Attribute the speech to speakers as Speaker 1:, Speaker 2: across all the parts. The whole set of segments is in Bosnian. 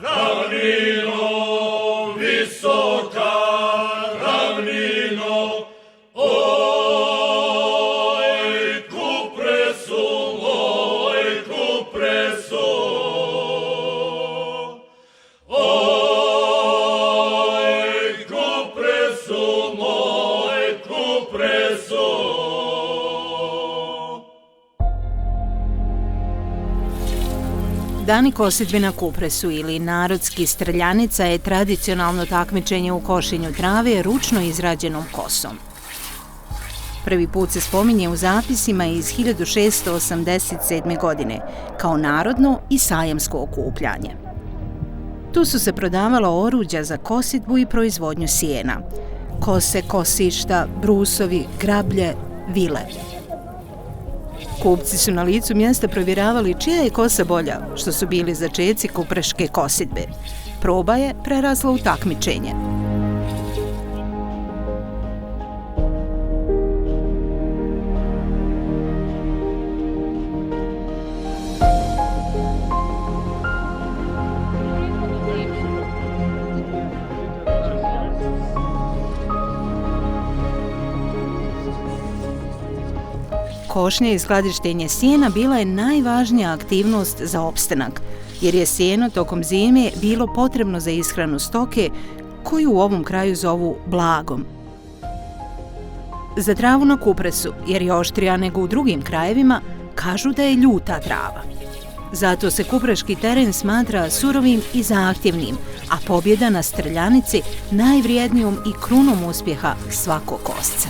Speaker 1: ravnino, visoka ravnino, oj, kupresu moj, kupresu, oj, kupresu moj, kupresu.
Speaker 2: Dani kosidbe na Kupresu ili narodski streljanica je tradicionalno takmičenje u košenju trave ručno izrađenom kosom. Prvi put se spominje u zapisima iz 1687. godine kao narodno i sajamsko okupljanje. Tu su se prodavala oruđa za kosidbu i proizvodnju sjena, kose, kosišta, brusovi, grablje, vile. Kupci su na licu mjesta provjeravali čija je kosa bolja, što su bili začeci kupreške kosidbe. Proba je prerasla u takmičenje. Košnja i skladištenje sjena bila je najvažnija aktivnost za opstanak, jer je sjeno tokom zime bilo potrebno za ishranu stoke, koju u ovom kraju zovu blagom. Za travu na Kupresu, jer je oštrija nego u drugim krajevima, kažu da je ljuta trava. Zato se kupreški teren smatra surovim i zahtjevnim, a pobjeda na streljanici najvrijednijom i krunom uspjeha svakog kosca.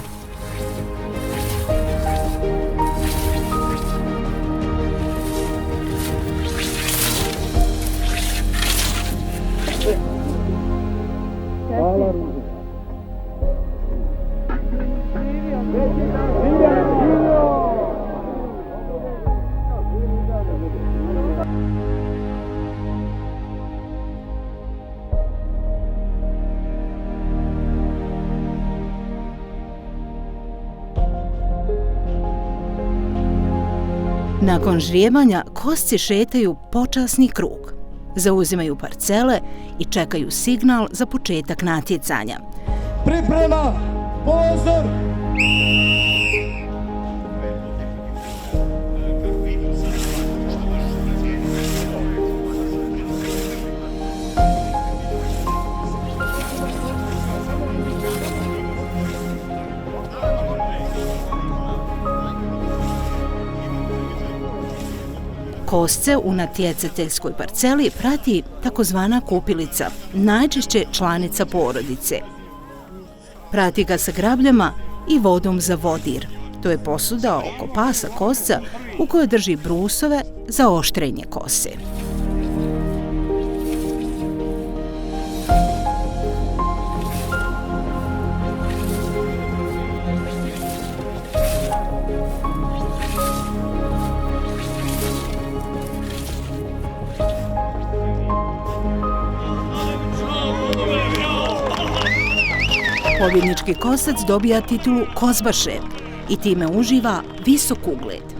Speaker 2: Nakon žrijebanja kosci šetaju počasni krug, zauzimaju parcele i čekaju signal za početak natjecanja.
Speaker 3: Priprema, pozor!
Speaker 2: Kosce u natjecateljskoj parceli prati takozvana kupilica, najčešće članica porodice. Prati ga sa grabljama i vodom za vodir. To je posuda oko pasa kosca u kojoj drži brusove za oštrenje kose. Pobjednički kosac dobija titulu kozbaše i time uživa visok ugled.